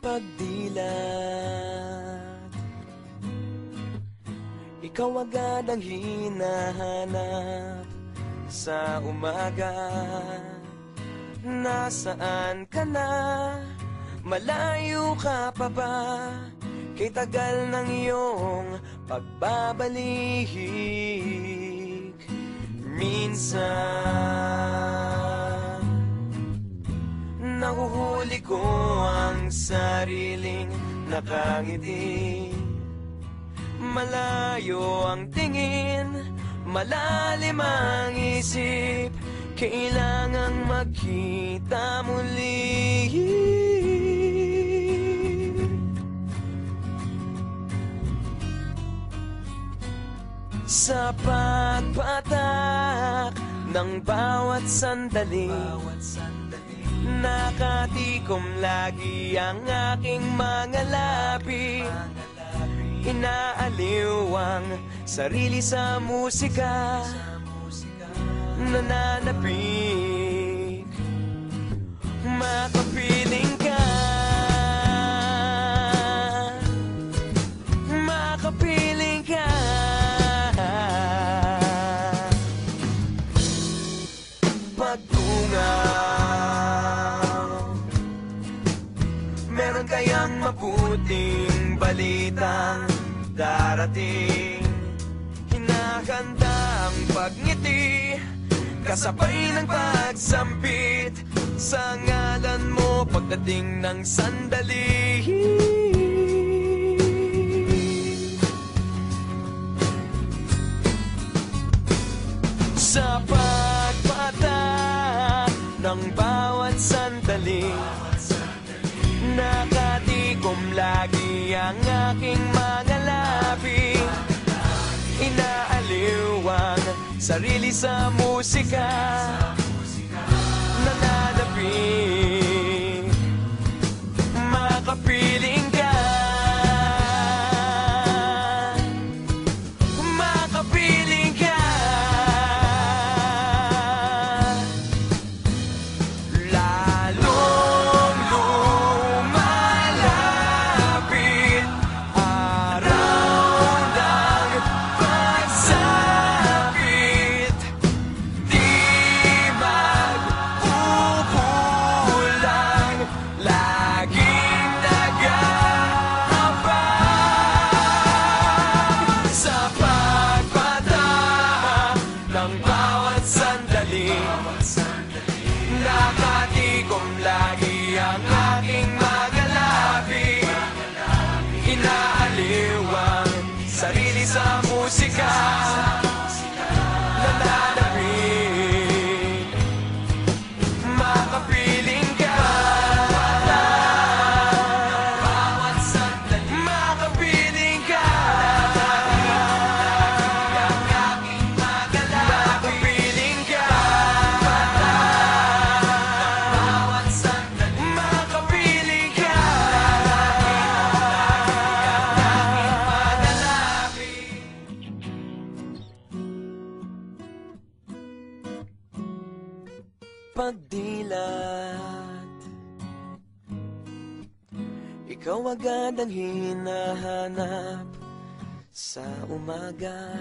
pagdilat. Ikaw agad ang hinahanap sa umaga. Nasaan ka na? Malayo ka pa ba? Kay tagal ng iyong pagbabalik. Minsan nahuhuli ko ang sariling nakangiti. Malayo ang tingin, malalim ang isip. Kailangang magkita muli. Sa pagpatak ng bawat sandali, nakatikom lagi ang aking mga labi. Inaaliw ang sarili sa musika, nananapik, makapiling ka, makapiling ka. Pagtungaw, meron kayang mabuting balitang darating. Hinahanda ang pagngiti, kasabay ng pagsampit sa ngalan mo pagdating ng sandali. Sa pagpatak ng bawat sandali, nakatikom lagi ang aking mga labi. Inaaliw ang sarili sa musika, nananapik, makapiling ka, makapiling ka. Lalong lumalapit araw ng pagsapit, di magkukulang, laging nag-aabang. Sa pagpatak ng bawat sandali, nakatikom lagi ang aking mga labi. Inaaliw ang sarili sa musika, nananapik, makapiling ka, makapiling ka, makapiling ka, makapiling ka. Pagdilat, ikaw agad ang hinahanap sa umaga.